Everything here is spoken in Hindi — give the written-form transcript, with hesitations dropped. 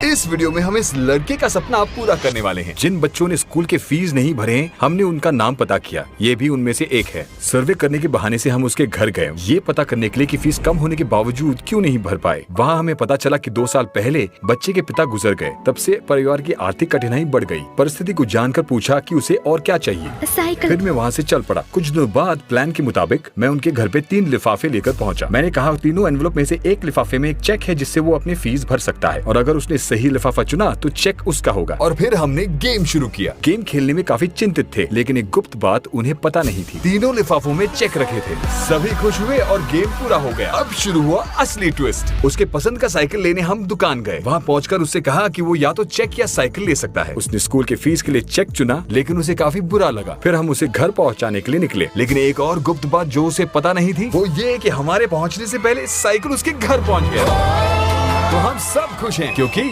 इस वीडियो में हम इस लड़के का सपना आप पूरा करने वाले हैं। जिन बच्चों ने स्कूल के फीस नहीं भरे हैं, हमने उनका नाम पता किया। ये भी उनमें से एक है। सर्वे करने के बहाने से हम उसके घर गए, ये पता करने के लिए कि फीस कम होने के बावजूद क्यों नहीं भर पाए। वहाँ हमें पता चला कि 2 साल पहले बच्चे के पिता गुजर गए। तब से परिवार की आर्थिक कठिनाई बढ़ गई। परिस्थिति को जानकर पूछा कि उसे और क्या चाहिए। साइकिल। फिर मैं वहाँ से चल पड़ा। कुछ दिनों बाद प्लान के मुताबिक मैं उनके घर पे 3 लिफाफे लेकर पहुँचा। मैंने कहा तीनों एनवलप में से एक लिफाफे में एक चेक है जिससे वो अपनी फीस भर सकता है, और अगर उसने सही लिफाफा चुना तो चेक उसका होगा। और फिर हमने गेम शुरू किया। गेम खेलने में काफी चिंतित थे, लेकिन एक गुप्त बात उन्हें पता नहीं थी। तीनों लिफाफों में चेक रखे थे। सभी खुश हुए और गेम पूरा हो गया। अब शुरू हुआ असली ट्विस्ट। उसके पसंद का साइकिल लेने हम दुकान गए। वहाँ पहुंचकर उससे कहा कि वो या तो चेक या साइकिल ले सकता है। उसने स्कूल के फीस के लिए चेक चुना, लेकिन उसे काफी बुरा लगा। फिर हम उसे घर पहुँचाने के लिए निकले, लेकिन एक और गुप्त बात जो उसे पता नहीं थी वो ये कि हमारे पहुँचने से पहले साइकिल उसके घर पहुँच गया। तो हम सब खुश हैं क्योंकि